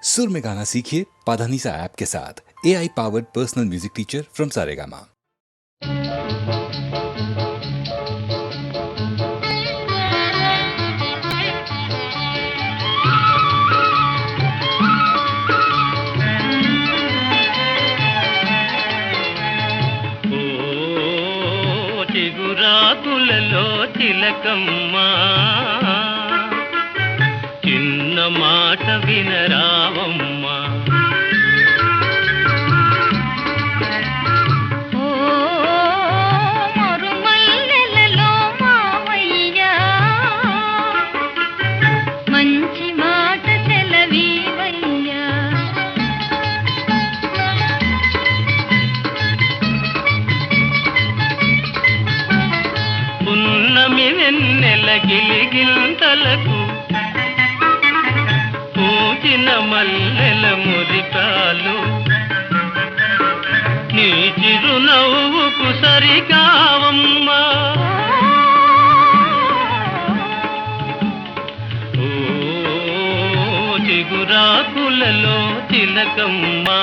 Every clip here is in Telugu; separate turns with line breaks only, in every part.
सुर में गाना सीखिए पाधानीसा ऐप के साथ। AI powered personal music teacher from Saregama.
చిగురాకులలో చిలకమ్మ చిన్న మాట వినరావమ్మ.
మరుమల్లెలలో మావయ్య మంచి మాట సెలవీవయ్యా.
పున్నమి వెన్నెల గిలిగింతలకు పూచిన మల్లెల మురికాలు నీ చిరునవ్వుకు సరికావమ్మా. ఓ చిగురాకులలో చిలకమ్మా.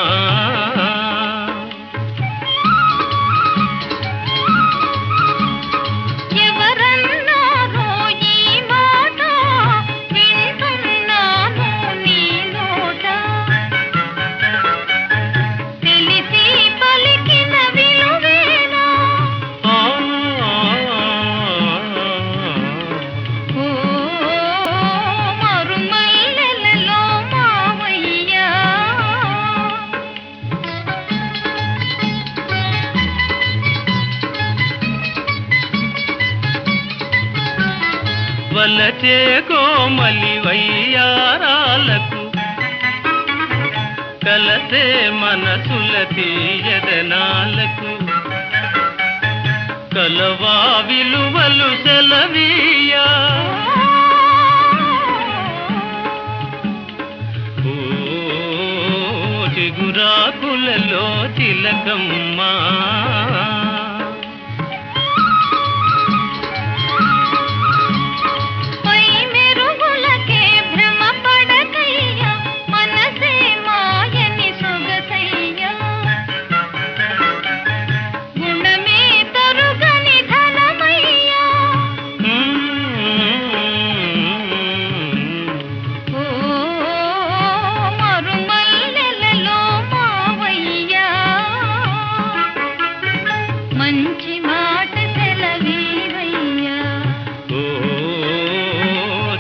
వలచే కోమలి వయ్యారాలకు కలసే మనసుల తీయదనాలకు కలవా విలువలు సెలవీయా. ఓ చిగురాకులలో చిలకమ్మా.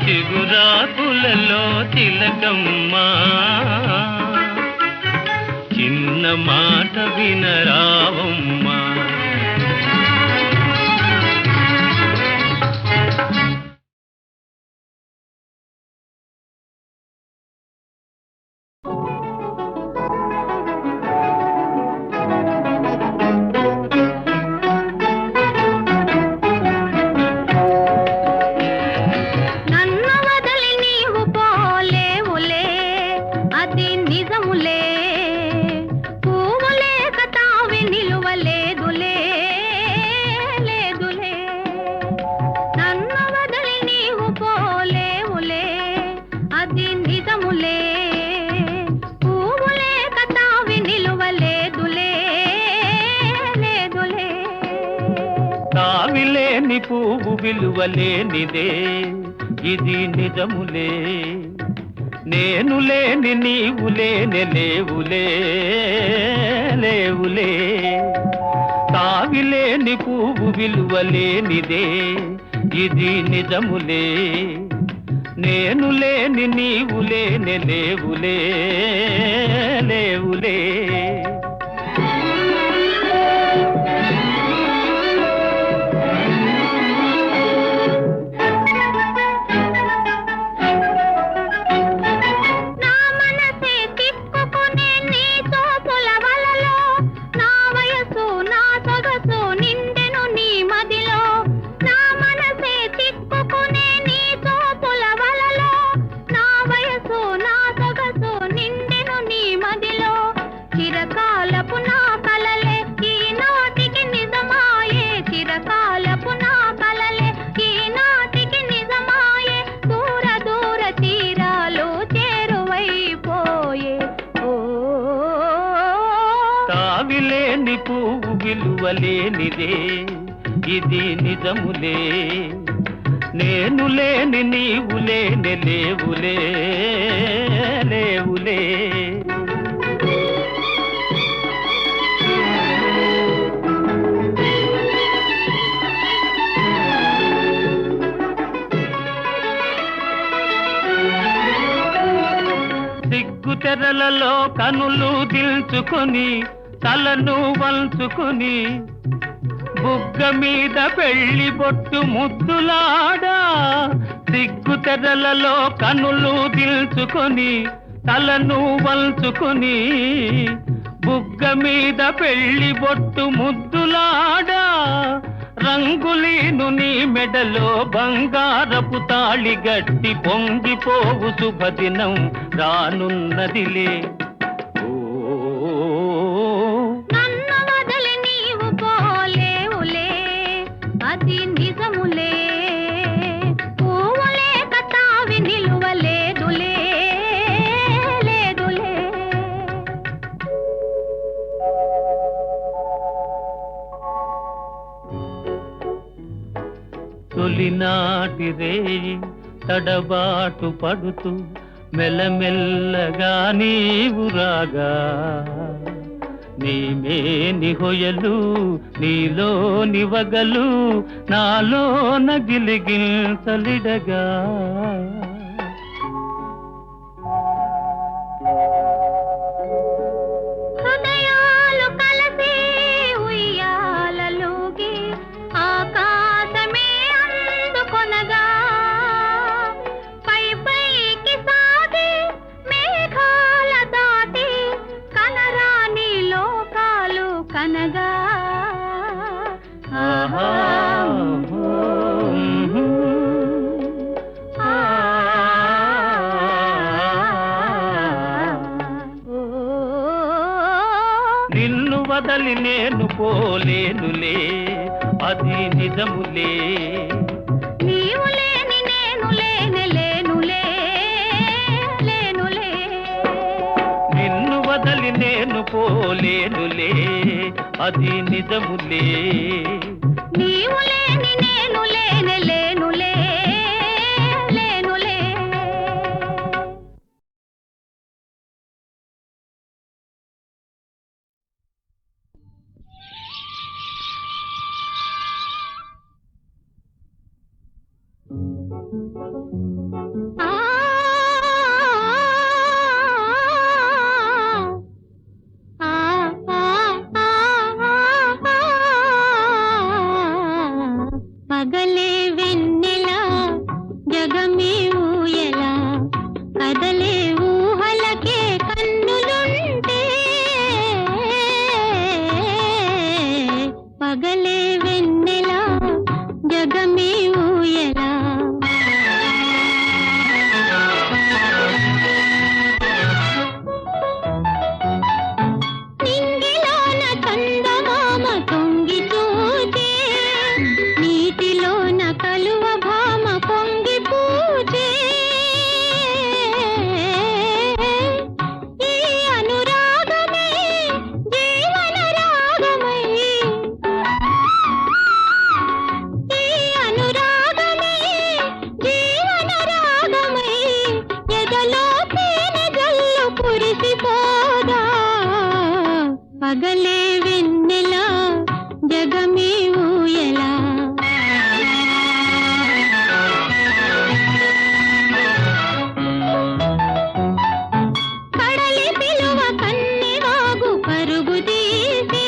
చిగురాకులలో తిలకమ్మా చిన్న మాట వినరావమ్మా. కావిలేని పువ్వు విలువలేనిదే ఇది నిజములే. నేను లేని నీవు లేని లేవులే లేవులే. కావిలేని పువ్వు విలువలేనిదే ఇది నిజములే. నేను లేని నీవు లేని లేవులే లేవులే.
చిరకాల
తావిలేని పువ్వు విలువలేనిదే ఇది నిజములే నేను లేని నీవు లేని లేవులే లేవులే సిగ్గు తెరలలో కనులు దిల్చుకొని తలను వంచుకొని బుగ్గ మీద పెళ్లి బొట్టు ముద్దులాడా సిగ్గు తెరలలో కనులు దిల్చుకొని తలను వంచుకొని బుగ్గ మీద పెళ్లి బొట్టు ముద్దులాడా రంగులీను నీ మెడలో బంగారపు తాళి గట్టి పొంగిపోవు శుభదినం రానున్నదిలే
నన్ను వదిలి నీవు పోలేవులే అది నిజములే పువ్వులే కతావి నిలువలేదులే లేదులే
తొలినాటి రేయి తడబాటు పడుతూ మెల్లమెల్లగా నీవు రాగా నీమేని హొయలు నీలో నివగలు నాలో నగిలిగిల్చలిడగా
హృదయాలు కలిసి ఉయ్యాలలోకి ఆకాశమే అందుకొనగా పై పైకి సాగి మేఘాల దాటి కనరాని లోకాలు కనగా
ఆహా నిన్ను వదలి నేను పోలేనులే అది నిజములే
నీవు లేని నేను లేని లేనులే లేనులే
నిన్ను వదలి నేను పోలేనులే అది నిజములే
నీవు లేని నేను లేని లేనులే లేనులే ఆ ఆ పగలే వెన్నెల జగమే ఊయల కదలే ఊహలకే కన్నులుంటే పగలే వెన్నెల జగమే ఊయల నింగిలోన చందమామ తొంగి చూచే నీటిలోన కలువ భామ పొంగి పూచే ఈ అనురాగమే జీవన రాగమై ఈ అనురాగమే జీవన రాగమై ఎదలో తేనె జల్లు కురిసిపోదా పగలే వెన్నెల జగమే ఊయలా కడలి పిలువ కన్నెవాగు పరుగు తీసే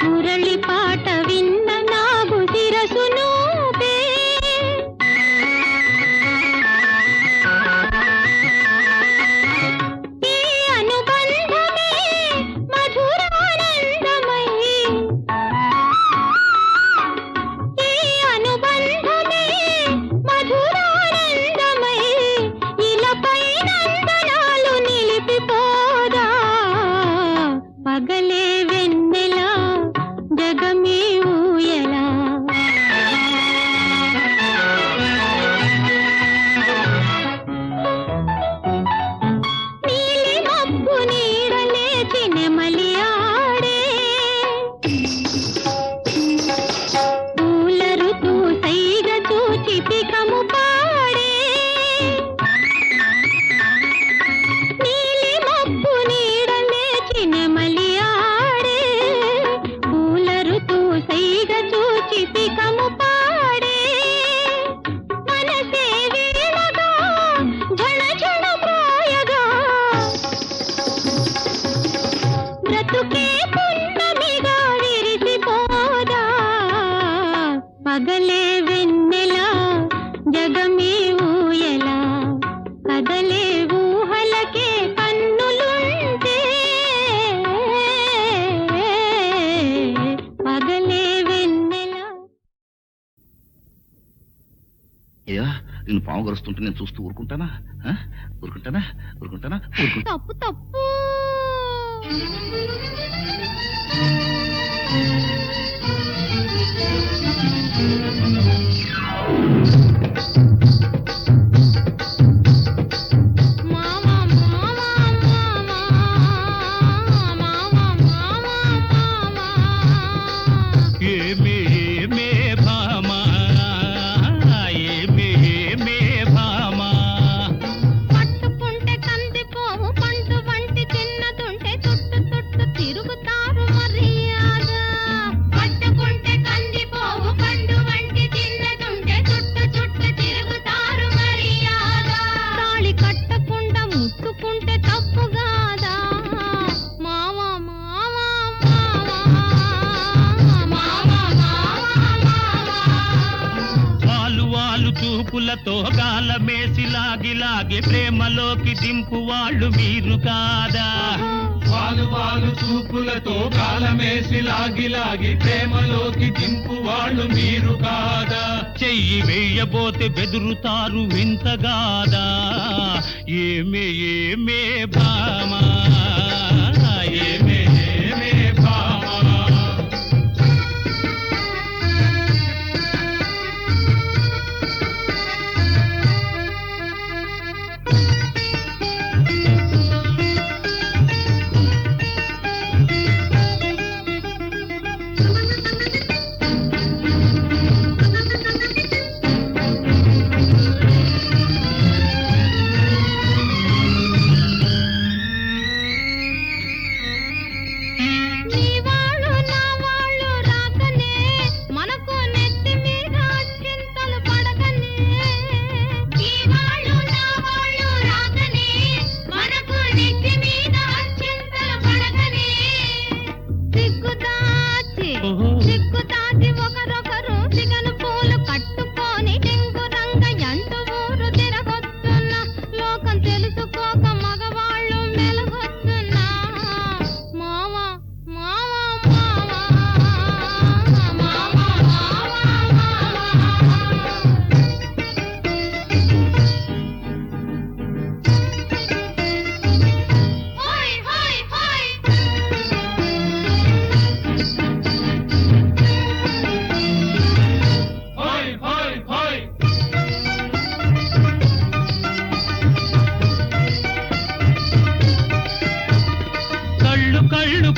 మురళి పాట విన్న నాగు శిరసు నూపే ఈ అనుబంధమే మధురానందమై
నేను పాము గరుస్తుంటే నేను చూస్తూ ఊరుకుంటానా? ఊరుకుంటానా? ఊరుకుంటానా?
తప్పు తప్పు.
చూపులతో గాలమేసి లాగి లాగి ప్రేమలోకి దింపు వాళ్ళు మీరు కాదా?
వాలు వాలు చూపులతో గాలమేసి లాగి లాగి ప్రేమలోకి దింపు వాళ్ళు మీరు కాదా?
చెయ్యి వేయబోతే బెదురుతారు వింతగాదా? ఏమే ఏమే భామా,
ఏమే ఏమే భామా.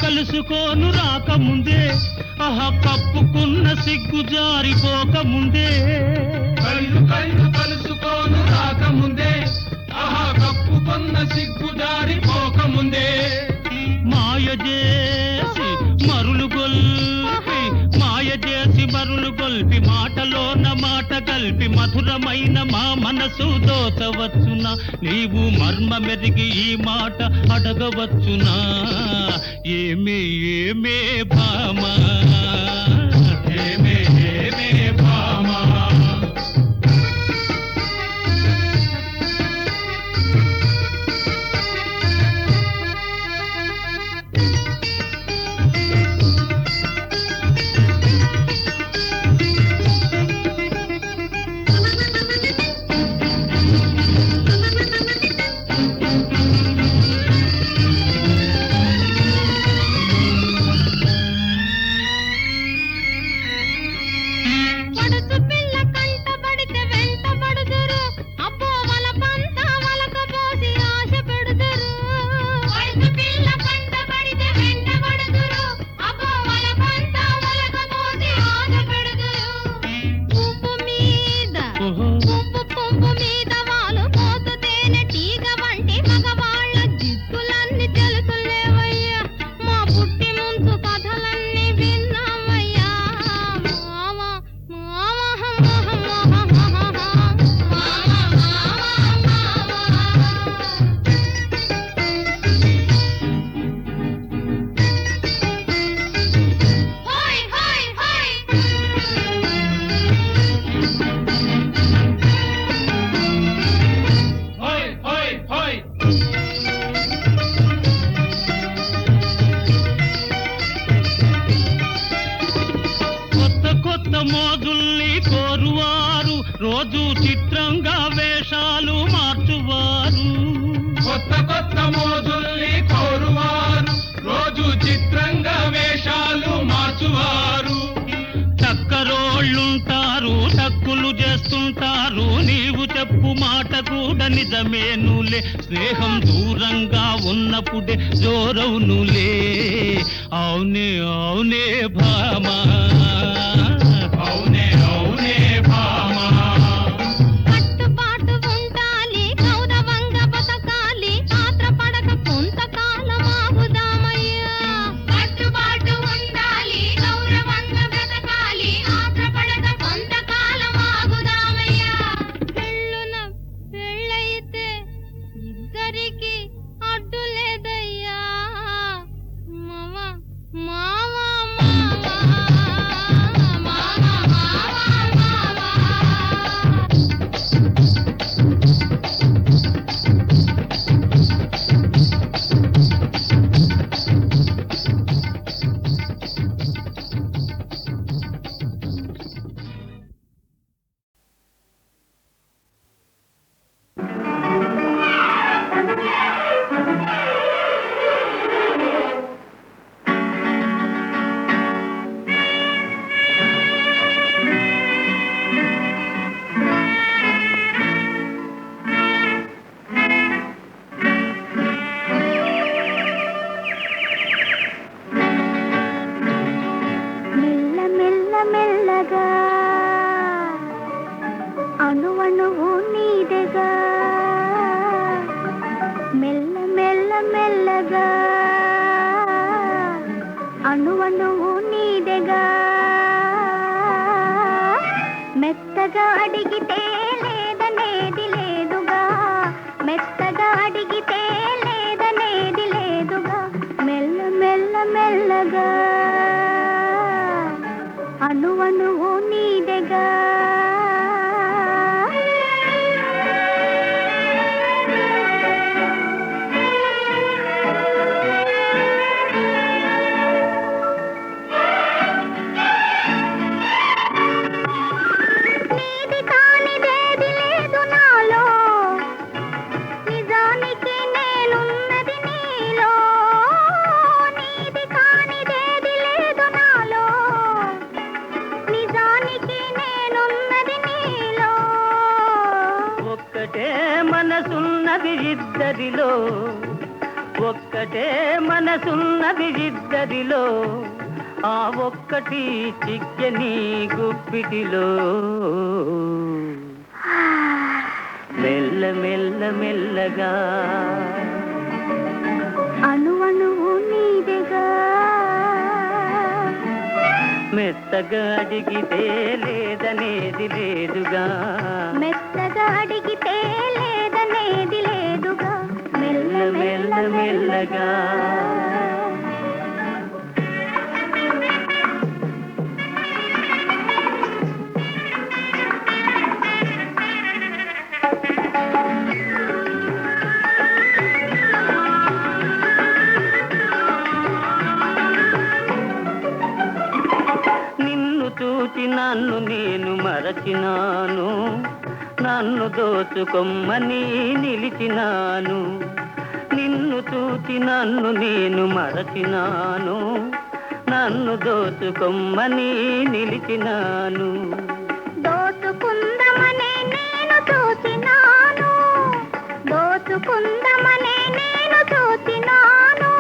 కలుసుకోను రాకముందే, ఆహా కప్పుకున్న సిగ్గు జారిపోకముందే.
కళ్ళు కళ్ళు కలుసుకోను రాకముందే, ఆహా కప్పుకున్న సిగ్గు జారిపోకముందే.
మాయ చేసి మరులు గొల్పి, మాయ చేసి మరులు గొల్పి, మాటలోన మాట కలిపి మధురమైన మా మనసు దోచవచ్చునా? నీవు మర్మ మెరిగి ఈ మాట అడగవచ్చునా? ఏమే ఏమే భామా,
ఏమే ఏమే భామా.
నిజమేనులే స్నేహం దూరంగా ఉన్నప్పుడే జోరవునులే అవునే అవునే భామా
అవునే అవునే భామా
కట్టుబాటు ఉండాలి గౌరవంగా బతకాలి ఆత్రపడక కొంతకాలం ఆగుదామయ్యా కట్టుబాటు ఉండాలి గౌరవంగా బ్రతకాలి ఆత్రపడక కొంతకాలం ఆగుదామయ్యా పెళ్ళున పెళ్ళైతే ఇద్దరికి అడ్డు లేదయ్యా మావా మావా మెల్ల మెల్ల మెల్లగా అణువణువు నీదెగా మెల్ల మెల్ల మెల్లగా అణువణువు నీదెగా మెత్తగా అడిగితే లేదనేది లేదుగా మెత్తగా అడిగితే లేదనేది లేదుగా మెల్ల మెల్ల మెల్లగా అణువణువు నీదెగా నీది కానిదేది లేదు నాలో నిజానికి నేనున్నది నీలో నీది కానిదేది లేదు నాలో నిజానికి నేనున్నది నీలో
ఒక్కటే మనసున్నది ఇద్దరిలో ఒక్కటే మనసున్నది ఇద్దరిలో ఆ ఒక్కటి చిక్కని గుప్పిటిలో మెల్ల మెల్ల మెల్లగా
అణువణువు నీదెగా
మెత్తగా అడిగితే లేదనేది లేదుగా
మెత్తగా అడిగితే లేదనేది లేదుగా
మెల్ల మెల్ల మెల్లగా నిన్ను చూచి నన్ను నేను మరచినాను నన్ను దోచుకొమ్మని నిలిచినాను నిన్ను చూచి నన్ను నేను మరచినాను నన్ను దోచుకొమ్మని నిలిచినాను
దోచుకుందమనే నేను చూచినాను దోచుకుందమనే నేను చూచినాను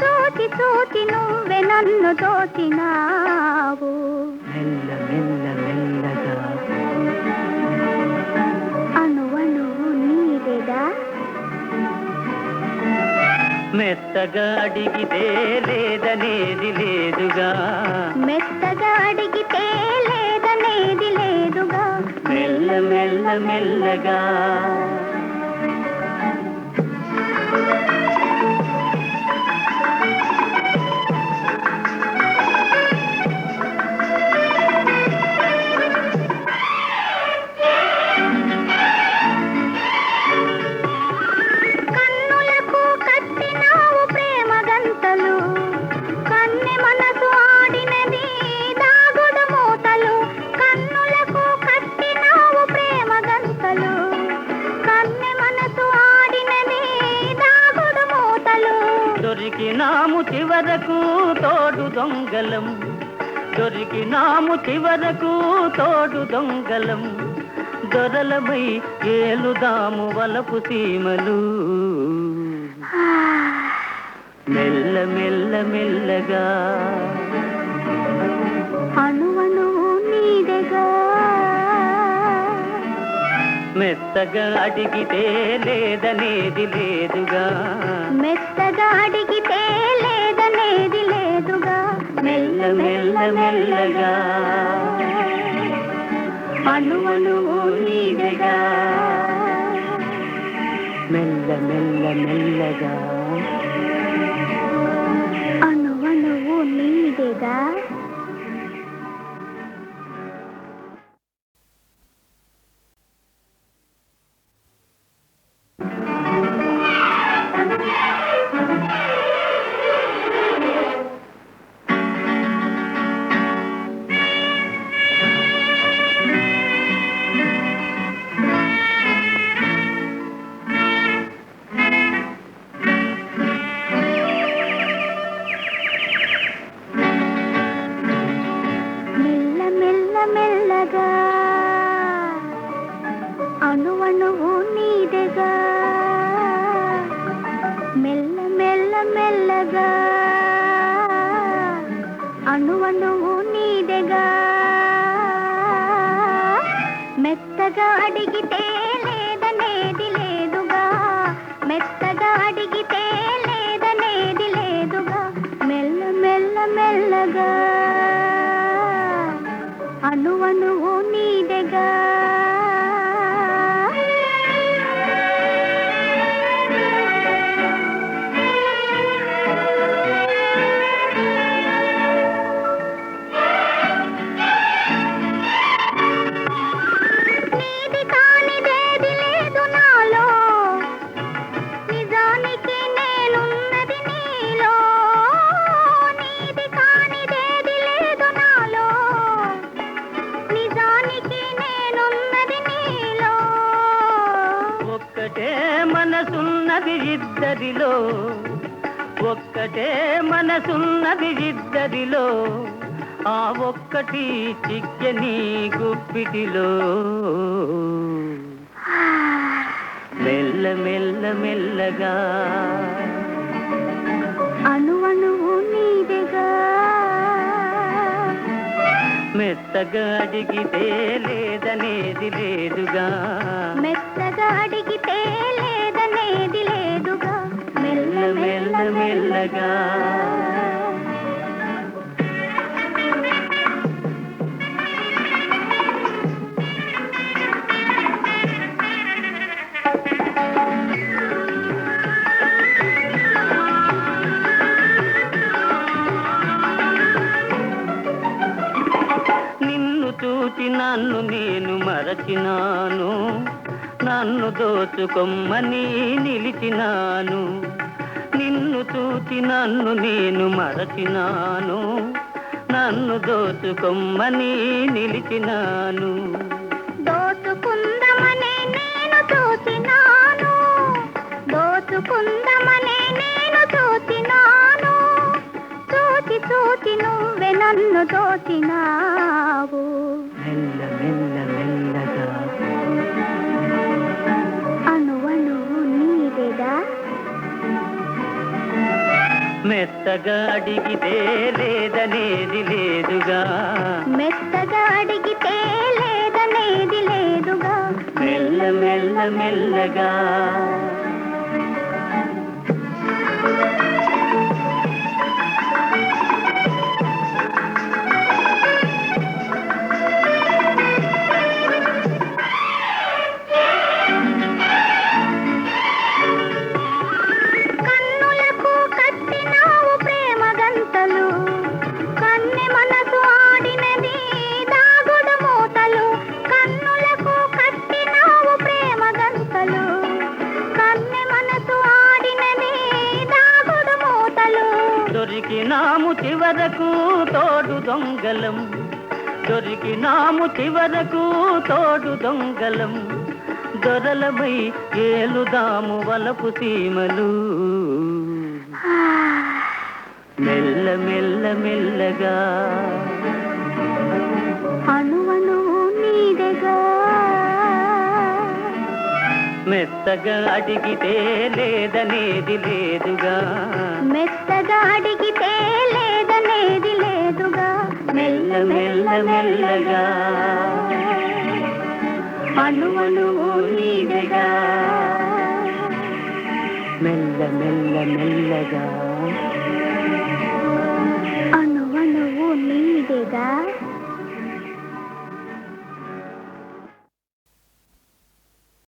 చూచి చూచి నువ్వే నన్ను దోచినావు
మెల్ల మెల్ల మెల్లగా
అణువణువు నీదెగా
మెత్తగా అడిగితే లేదనేది లేదుగా
మెత్తగా అడిగితే లేదనేది లేదుగా
మెల్ల మెల్ల మెల్లగా
కన్నులకు కట్టినావు ప్రేమ గంతలు కన్నె మనసు ఆడినది దాగుడు మూతలు కన్నులకు కట్టినావు ప్రేమ గంతలు కన్నె మనసు ఆడినది దాగుడు మూతలు
దొరికినాము చివరకు తోడు దొంగలం దొరికినాము చివరకు తోడు దొంగలం దొరలమై ఏలుదాము వలపు సీమలు మెల్ల మెల్ల మెల్లగా
అణువణు నీదెగా
మెత్తగా అడిగితే లేదనేది లేదుగా
మెత్తగా అడిగితే లేదనేది లేదుగా
మెల్ల మెల్ల మెల్లగా అణువణు నీదెగా మెల్ల మెల్ల మెల్లగా
అణువణువు నీదెగా మెల్ల మెల్ల మెల్లగా అణువణువు నీదెగా మెల్ల మెల్ల మెల్లగా అణువణువు నీదెగా మెత్తగా అడిగితే లేదనేది లేదుగా మెత్తగా అడిగితే లేదనేది లేదుగా మెల్ల మెల్ల మెల్లగా అణువణువు నీదెగా నీది కానిదేది లేదు నాలో నిజానికి నేనున్నది నీలో నీది కానిదేది లేదు నాలో నిజానికి నేనున్నది నీలో
ఒక్కటే మనసున్నది ఇద్దరిలో ఒక్కటే మనసున్నది ఇద్దరిలో ఆ ఒక్కటి చిక్కని గుప్పిటిలో మెల్ల మెల్ల మెల్లగా
అణువణువు నీదెగా
మెత్తగా అడిగితే లేదనేది లేదుగా
మెత్తగా అడిగితే లేదనేది లేదుగా
మెల్ల మెల్ల మెల్లగా నిన్ను చూచి నన్ను నేను మరచినాను నన్ను దోచుకొమ్మని నిలిచినాను నిన్ను చూచి నన్ను నేను మరచినాను నన్ను దోచుకొమ్మని నిలిచినాను
దోచుకుందమనే నేను చూచినాను దోచుకుందమనే నేను చూచినాను చూచి చూచి నువ్వే నన్ను దోచినావు
మెల్ల మెల్ల మెల్లగా
అణువణువు నీదెగా
మెత్తగా అడిగితే లేదనేది లేదుగా
మెత్తగా అడిగితే లేదనేది లేదుగా
మెల్ల మెల్ల మెల్లగా
కన్నులకు కట్టినావు ప్రేమ గంతలు కన్నె మనసు ఆడినది దాగుడు మూతలు కన్నులకు కట్టినావు ప్రేమ గంతలు కన్నె మనసు ఆడినది దాగుడు మూతలు
దొరికినాము చివరకు తోడు దొంగలం దొరికినాము చివరకు తోడు దొంగలం దొరలమై ఏలుదాము వలపు సీమలు మెల్ల మెల్ల మెల్లగా
అణువణువు నీదెగా
మెత్తగా అడిగితే లేదనేది లేదుగా,
మెత్తగా అడిగితే లేదనేది లేదుగా,
మెల్ల మెల్ల మెల్లగా అణువణువు నీడగా, మెల్ల మెల్ల మెల్లగా
అణువణువు నీడేగా.